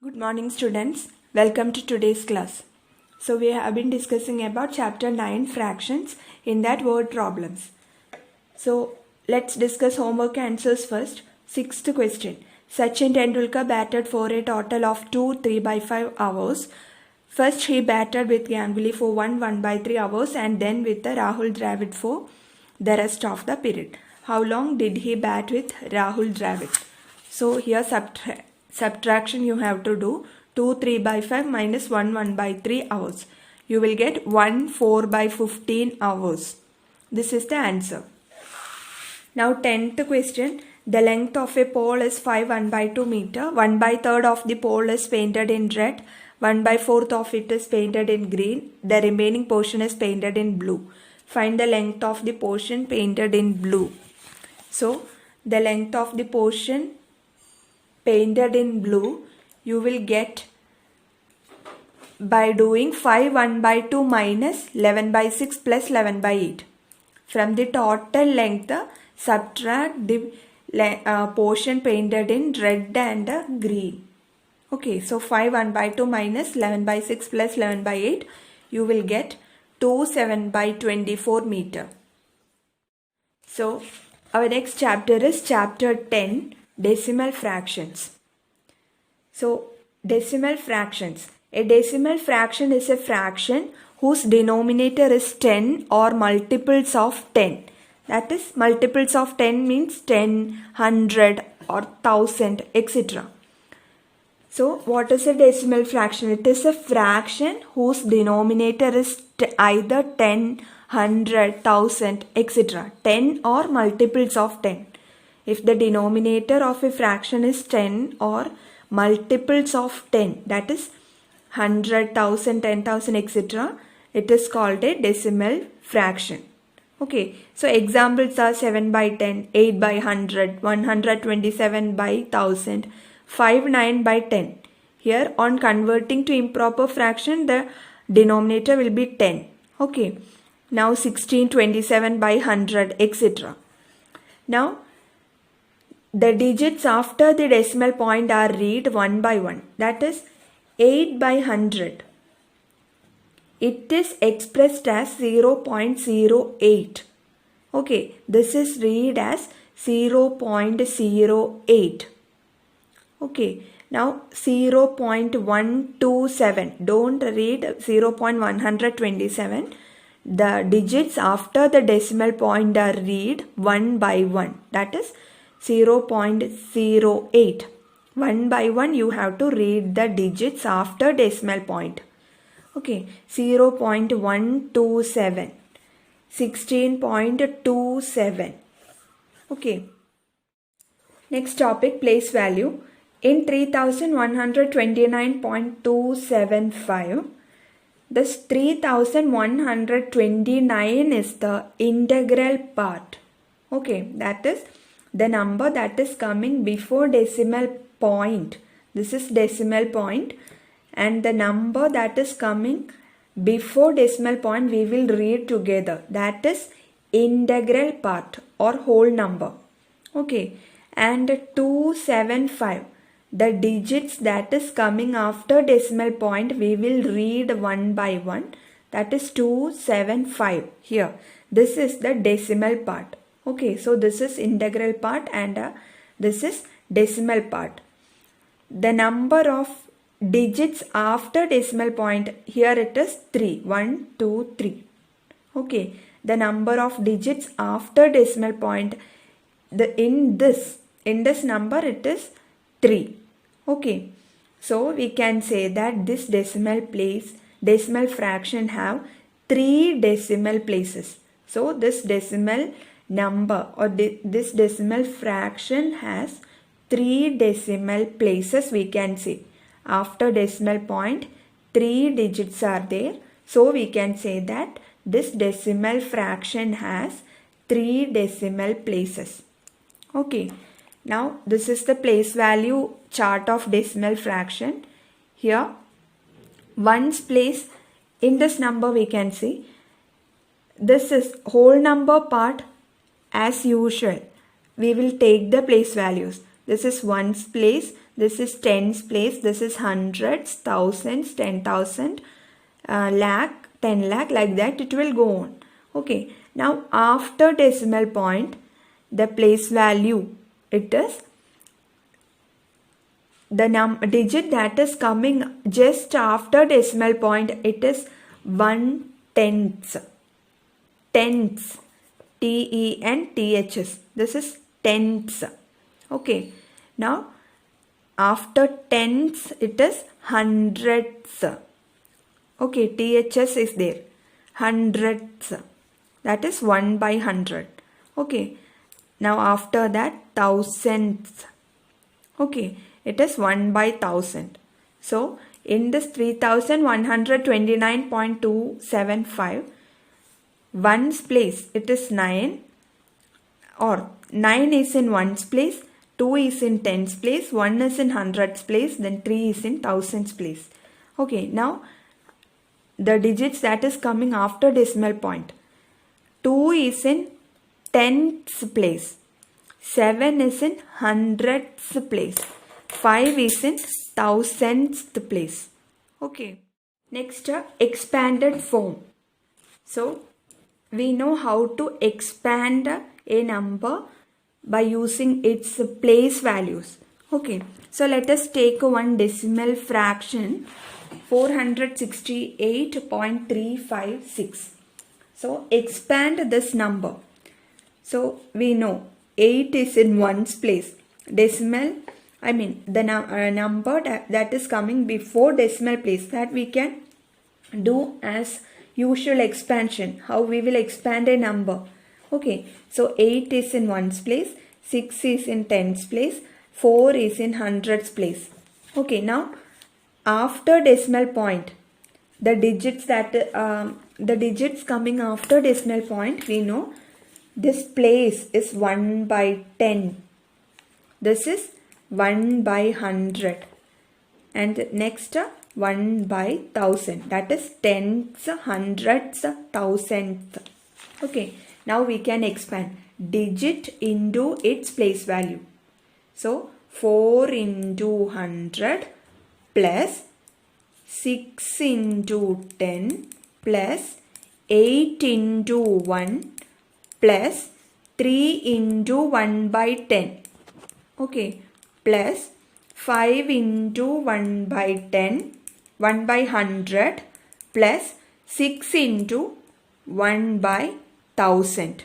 Good morning students, welcome to today's class. So we have been discussing about chapter 9 fractions, in that word problems. So let's discuss homework answers first. Sixth question. Sachin Tendulkar batted for a total of 2 3/5 hours. First he batted with Ganguly for 1/3 hours and then with the Rahul Dravid for the rest of the period. How long did he bat with Rahul Dravid? So here subtraction you have to do. 2 3/5 minus 1/3 hours. You will get 1 4/15 hours. This is the answer. Now 10th question. The length of a pole is 5 1/2 meter. 1/3 of the pole is painted in red. 1/4 of it is painted in green. The remaining portion is painted in blue. Find the length of the portion painted in blue. So the length of the portion painted in blue you will get by doing 5 1/2 minus 11/6 plus 11/8. From the total length subtract the portion painted in red and green. Okay, so 5 1/2 minus 11/6 plus 11/8 you will get 2 7/24 meter. So our next chapter is chapter 10, decimal fractions. So decimal fractions. A decimal fraction is a fraction whose denominator is 10 or multiples of 10. That is, multiples of 10 means 10, 100 or 1000, etc. So what is a decimal fraction? It is a fraction whose denominator is either 10, 100, 1000, etc. 10 or multiples of 10. If the denominator of a fraction is 10 or multiples of 10, that is 100, 1000, 10,000, etc., it is called a decimal fraction. Okay, so examples are 7/10, 8/100, 127/1000, 59/10. Here on converting to improper fraction, the denominator will be 10. Okay, now 16, 27/100, etc. Now the digits after the decimal point are read one by one. That is 8/100. It is expressed as 0.08. Okay, this is read as 0.08. Okay, now 0.127. Don't read 0.127. The digits after the decimal point are read one by one. That is 0.08. One by one you have to read the digits after decimal point. Okay, 0.127, 16.27. Okay. Next topic, place value. In 3129.275, this 3129 is the integral part. Okay, that is the number that is coming before decimal point. This is decimal point, and the number that is coming before decimal point we will read together. That is integral part or whole number. Okay, and 275, the digits that is coming after decimal point we will read one by one. That is 275 here. This is the decimal part. Okay, so this is integral part and this is decimal part. The number of digits after decimal point, here it is 3. 1, 2, 3. Okay, the number of digits after decimal point, in this number it is 3. Okay, so we can say that this decimal fraction have 3 decimal places. So this decimal number or this decimal fraction has 3 decimal places, we can say. After decimal point 3 digits are there, so we can say that this decimal fraction has 3 decimal places. Okay, now this is the place value chart of decimal fraction. Here ones place in this number we can see. This is whole number part. As usual, we will take the place values. This is ones place, this is tens place, this is hundreds, thousands, 10,000, lakh, 10 lakh, like that it will go on. Okay, now after decimal point, the place value, it is the digit that is coming just after decimal point, it is 1/10. Tenths, TENTHS, this is tenths. Okay, now after tenths it is hundredths. Okay, THS is there. Hundredths, that is 1/100. Okay, now after that thousandths. Okay, it is 1/1000. So in this 3129.275, ones place it is 9, or 9 is in ones place, 2 is in tens place, 1 is in hundreds place, then 3 is in thousands place. Okay, now the digits that is coming after decimal point, 2 is in tenths place, 7 is in hundredths place, 5 is in thousandths place. Okay, next expanded form. So we know how to expand a number by using its place values. Okay, so let us take one decimal fraction, 468.356. So expand this number. So we know 8 is in ones place. Decimal, I mean the number that is coming before decimal place, that we can do as usual expansion. How we will expand a number. Okay, so 8 is in ones place, 6 is in tens place, 4 is in hundreds place. Okay, now after decimal point, the digits coming after decimal point, we know this place is 1/10. This is 1/100, and next 1/1000, that is tenths, hundreds, thousandths. Okay, now we can expand digit into its place value. So 4 into 100 plus 6 into 10 plus 8 into 1 plus 3 into 1/10. Okay, plus 5 into 1/10, 1/100 plus 6 into 1/1000.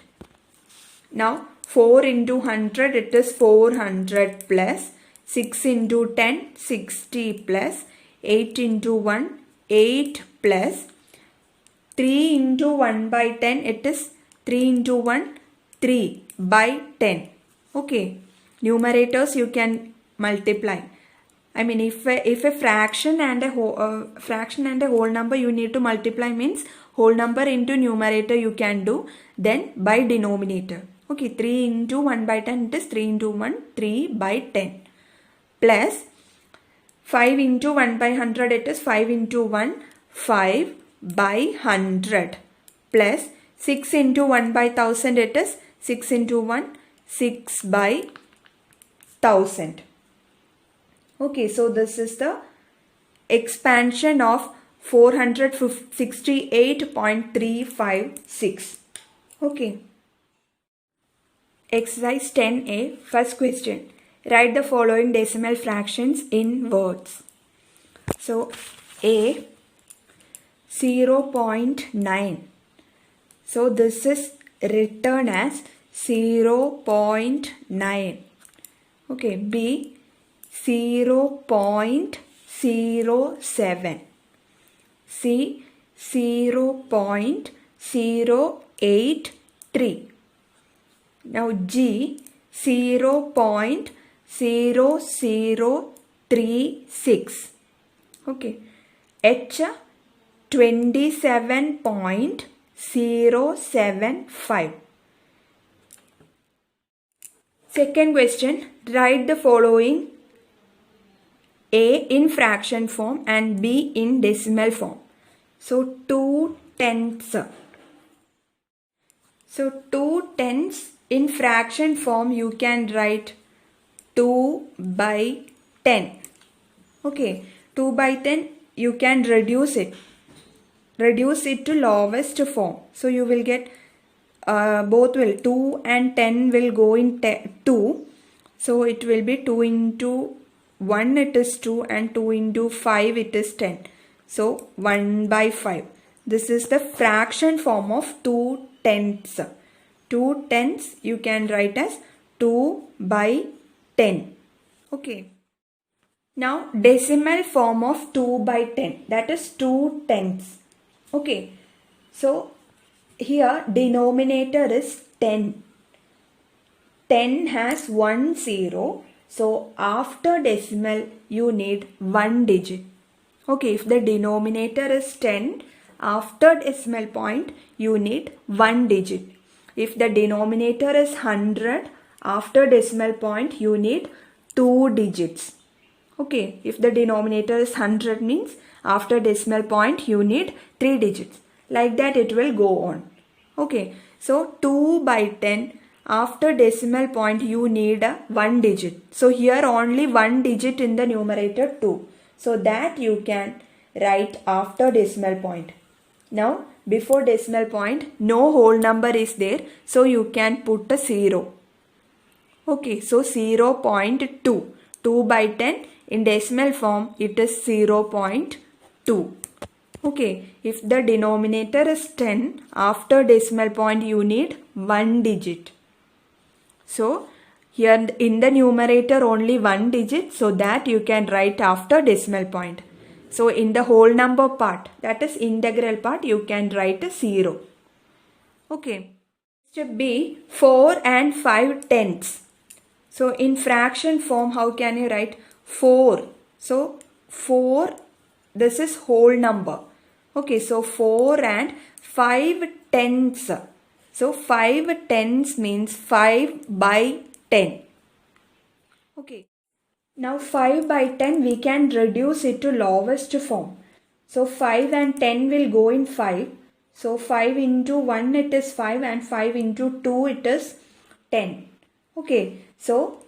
Now 4 into 100, it is 400 plus 6 into 10, 60 plus 8 into 1, 8 plus 3 into 1/10, it is 3 into 1, 3/10. Okay, numerators you can multiply. I mean, if a fraction and a whole number you need to multiply, means whole number into numerator you can do, then by denominator. Okay, 3 into 1/10, it is 3 into 1, 3/10. Plus 5 into 1/100, it is 5 into 1, 5/100. Plus 6 into 1/1000, it is 6 into 1, 6/1000. Okay, so this is the expansion of 468.356. Okay. Exercise 10A, first question. Write the following decimal fractions in words. So, A, 0.9. So, this is written as 0.9. Okay, B, 0.07. C, 0.083. Now G, 0.0036. Okay. H, 27.075. Second question, write the following: A in fraction form and B in decimal form. So 2/10. So 2/10 in fraction form you can write 2/10. 10. Okay, 2 by 10 you can reduce it to lowest form. So you will get both will 2 and 10 will go in 2. So it will be 2 into 1 it is 2 and 2 into 5 it is 10. So 1 by 5. This is the fraction form of 2 tenths. 2 tenths you can write as 2 by 10. Okay. Now decimal form of 2 by 10, that is 2 tenths. Okay. So here denominator is 10. 10 has 1 0. So after decimal you need 1 digit. Okay, if the denominator is 10, after decimal point you need 1 digit. If the denominator is 100, after decimal point you need 2 digits. Okay, if the denominator is 100 means after decimal point you need 3 digits. Like that it will go on. Okay, so 2 by 10, after decimal point you need 1 digit. So here only 1 digit in the numerator 2. So that you can write after decimal point. Now before decimal point no whole number is there. So you can put a 0. Okay, so 0.2. 2 by 10 in decimal form it is 0.2. Okay, if the denominator is 10, after decimal point you need 1 digit. So here in the numerator only 1 digit, so that you can write after decimal point. So in the whole number part, that is integral part, you can write a 0. Okay. Step B, 4 and 5 tenths. So in fraction form, how can you write 4? So 4, this is whole number. Okay, so 4 and 5 tenths. So 5 tenths means 5 by 10. Okay. Now 5 by 10 we can reduce it to lowest form. So 5 and 10 will go in 5. So 5 into 1 it is 5 and 5 into 2 it is 10. Okay. So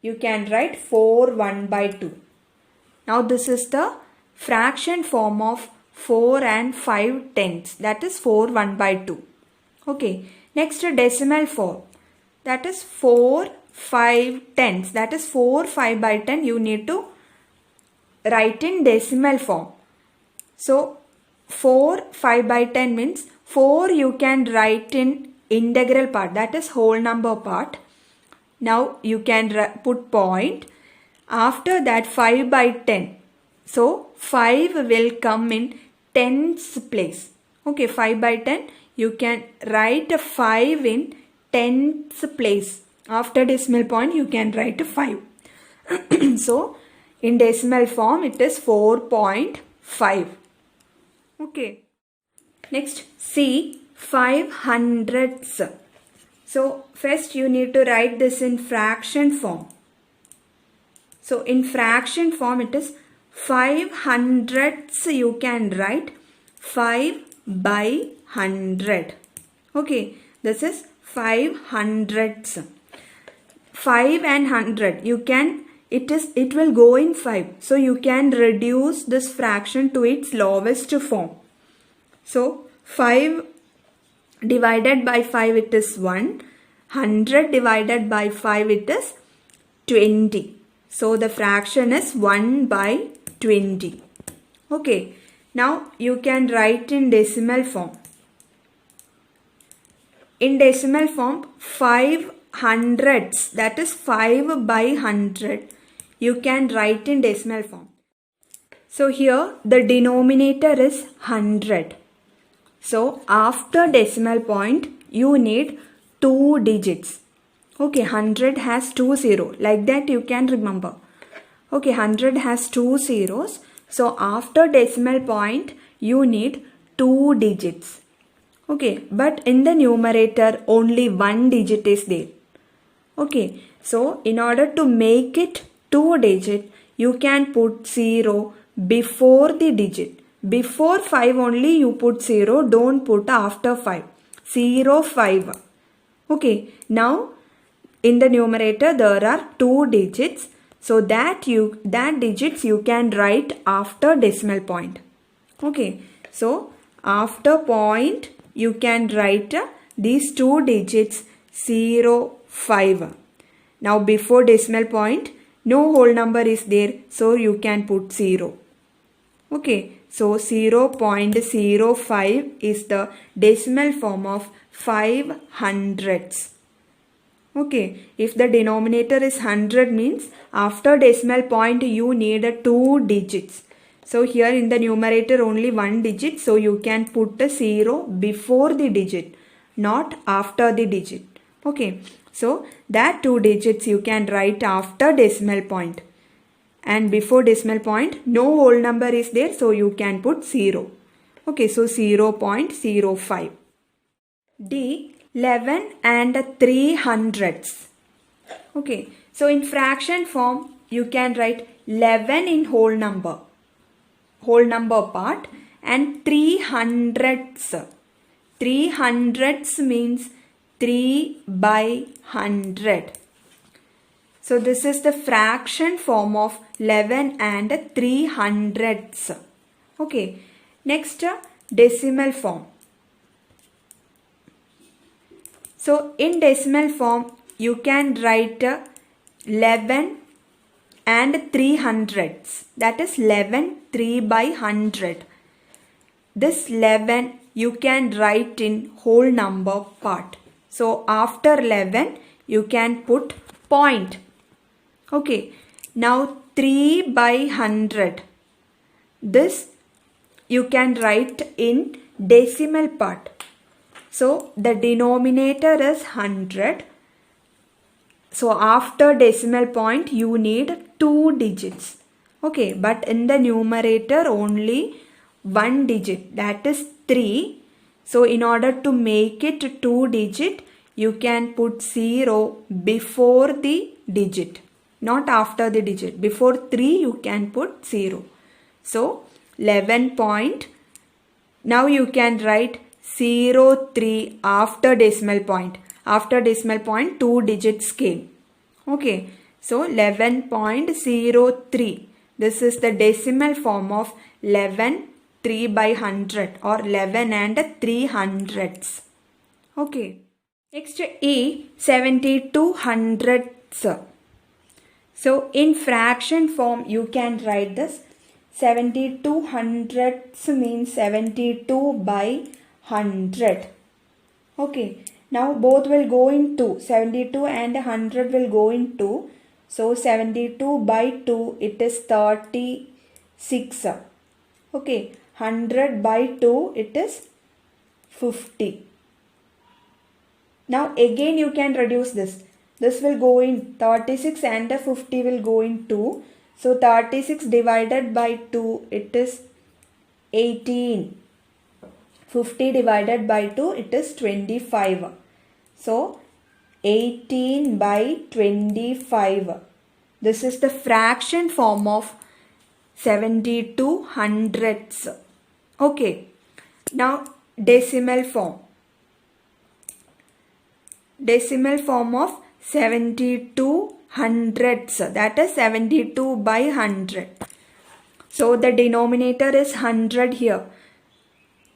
you can write 4 1 by 2. Now this is the fraction form of 4 and 5 tenths, that is 4 1 by 2. Okay, next decimal form, that is 4 5 tenths, that is 4 5 by 10 you need to write in decimal form. So 4 5 by 10 means 4 you can write in integral part, that is whole number part. Now you can put point. After that 5 by 10. So 5 will come in tenths place. Okay, 5 by 10 you can write a 5 in tenths place. After decimal point you can write a 5. So in decimal form it is 4.5. Okay. Next C, 5 hundredths. So first you need to write this in fraction form. So in fraction form it is 5 hundredths you can write 5 by 100. Okay, this is 5 hundredths. 5 and 100 you can, it will go in 5. So you can reduce this fraction to its lowest form. So 5 divided by 5 it is 1. 100 divided by 5 it is 20. So the fraction is 1 by 20. Okay. Now you can write in decimal form. In decimal form 5 hundredths, that is 5 by 100 you can write in decimal form. So here the denominator is 100. So after decimal point you need 2 digits. Okay, 100 has 2 zeros. Like that you can remember. Okay, 100 has 2 zeros. So after decimal point you need 2 digits. Okay, but in the numerator only 1 digit is there. Okay, so in order to make it 2 digit, you can put 0 before the digit. Before 5 only you put 0, don't put after 5. 0, 5. Okay, now in the numerator there are 2 digits. So that digits you can write after decimal point. Okay, so after point you can write these two digits 0, 5. Now before decimal point no whole number is there, so you can put 0. Okay, so 0.05 is the decimal form of 5 hundredths. Okay, if the denominator is 100 means after decimal point you need 2 digits. So here in the numerator only 1 digit, so you can put a 0 before the digit, not after the digit. Okay, so that 2 digits you can write after decimal point. And before decimal point no whole number is there, so you can put 0. Okay, so 0.05. D. 11 and 3 hundredths. Okay, so in fraction form you can write 11 in whole number part, and 3 hundredths. 3 hundredths means 3 by 100. So this is the fraction form of 11 and 3 hundredths. Okay, next decimal form. So in decimal form you can write 11 and 3 hundredths, that is 11 3 by 100. This 11 you can write in whole number part. So after 11 you can put point. Okay, now 3 by 100, this you can write in decimal part. So the denominator is 100. So after decimal point you need 2 digits. Okay, but in the numerator only 1 digit, that is 3. So in order to make it 2 digit, you can put 0 before the digit, not after the digit. Before 3 you can put 0. So 11 point. Now you can write 03 after decimal point. After decimal point 2 digits came. Okay, so 11.03. This is the decimal form of 11 3 by 100 or 11 and 3 hundredths. Okay, next E, 72 hundredths. So in fraction form you can write this 72 hundredths means 72 by 100. Okay, now both will go in 2. 72 and 100 will go in 2. So 72 by 2 it is 36. Okay, 100 by 2 it is 50. Now again you can reduce this. This will go in 36 and 50 will go in 2. So 36 divided by 2 it is 18. 50 divided by 2 it is 25. So 18 by 25. This is the fraction form of 72 hundredths. Okay, now decimal form. Decimal form of 72 hundredths, that is 72 by 100. So the denominator is 100 here.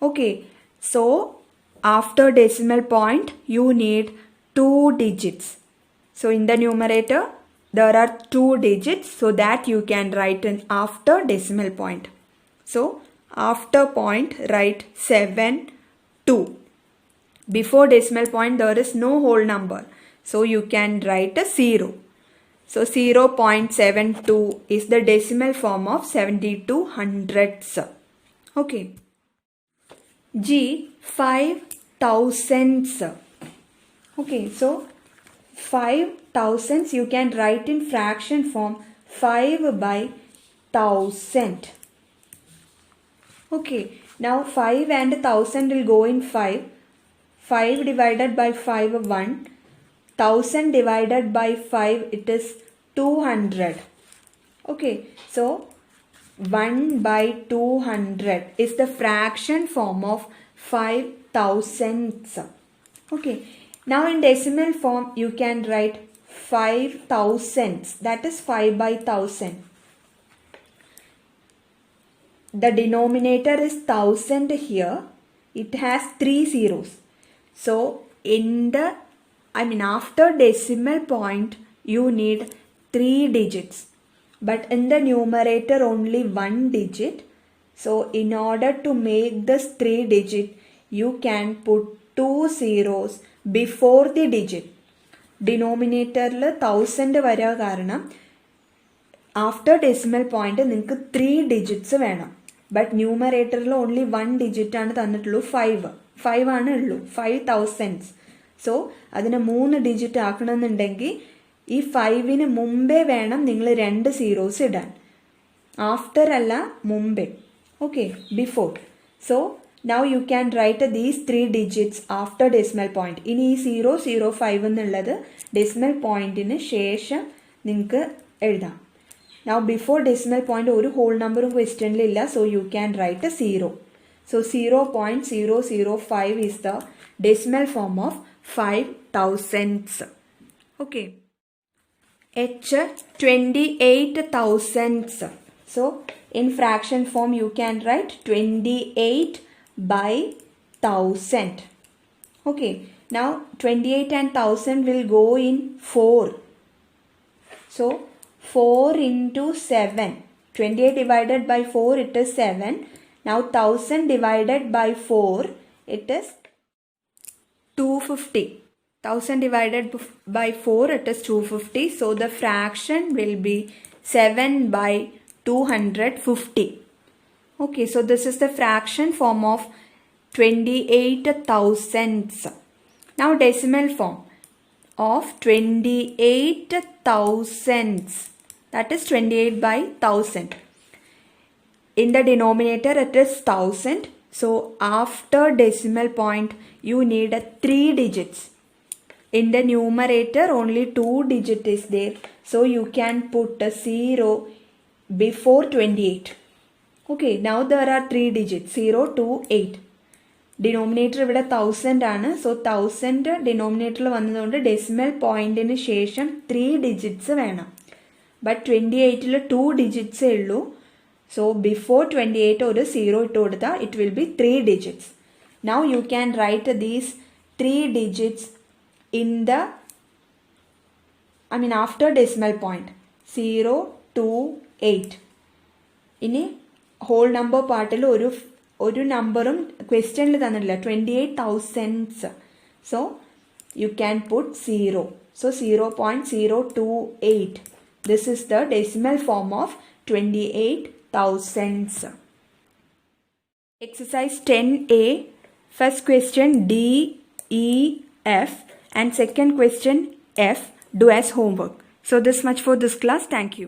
Okay, so after decimal point you need 2 digits. So in the numerator there are 2 digits, so that you can write in after decimal point. So after point write 7 2. Before decimal point there is no whole number, so you can write a 0. So 0.72 is the decimal form of 72 hundredths. Okay. G, 5 thousandths. Okay, so 5 thousandths you can write in fraction form 5 by 1000. Okay, now 5 and 1000 will go in 5. 5 divided by 5 1. 1000 divided by 5 it is 200. Okay, so 1 by 200 is the fraction form of 5 thousandths. Okay, now in decimal form you can write 5 thousandths, that is 5 by 1000. The denominator is 1000 here. It has 3 zeros. So after decimal point you need 3 digits. But in the numerator only 1 digit. So in order to make this 3 digit, you can put 2 zeros before the digit. Denominator 1000 vara karanam after decimal point നിങ്ങൾക്ക് 3 digits വേണം. But numerator only 1 digit ആണ് തന്നിട്ടുള്ളൂ, 5 ആണ് ഉള്ളൂ, 5 thousandths. So അതിനെ 3 digit ആക്കണമെന്നുണ്ടെങ്കിൽ ഈ 5ന് മുമ്പേ വേണം നിങ്ങൾ 2 സീറോസ് ഇടാൻ. ആഫ്റ്റർ അല്ല, മുമ്പേ. Okay, before. So now you can write these 3 digits after decimal point. ഇനി ഈ 005 എന്നുള്ളത് ഡെസിമൽ പോയിന്റിന് ശേഷം നിങ്ങൾക്ക് എഴുതാം. Now before decimal point ഒരു whole number ക്വസ്റ്റ്യനിലില്ല, so you can write a 0. So 0.005 is the decimal form of 5 thousandths. Okay. H 28 thousandths. So in fraction form you can write 28 by 1000. Okay. Now 28 and 1000 will go in 4. So 4 into 7. 28 divided by 4, it is 7. Now 1000 divided by 4, it is 250. 1000 divided by 4, it is 250. So the fraction will be 7 by 250. Okay, so this is the fraction form of 28 thousandths. Now decimal form of 28 thousandths. That is 28 by 1000. In the denominator it is 1000. So after decimal point you need 3 digits. In the numerator only 2 digit is there. So you can put a 0 before 28. Okay, now there are 3 digits, 0 to 8. Denominator ഇവിടെ 1000 ആണ്. So 1000 ഡിനോമിനേറ്ററിൽ വന്നതുകൊണ്ട് decimal പോയിന്റിന് ശേഷം 3 digits വേണം. But 28ൽ 2 ഡിജിറ്റ്സേ ഉള്ളൂ. So before 28 ഒരു 0 ഇട്ട് കൊടുത്താൽ it will be 3 digits. Now you can write these 3 digits in the after decimal point 0 to 8. ഇനി ഹോൾ നമ്പർ പാർട്ടിൽ ഒരു നമ്പറും ക്വസ്റ്റ്യനിൽ തന്നിട്ടില്ല, 28 thousandths. So you can put 0. So 0.028. This is the decimal form of 28 thousandths. Exercise 10A. First question D, E, F and second question F. Do as homework. So this much for this class. Thank you.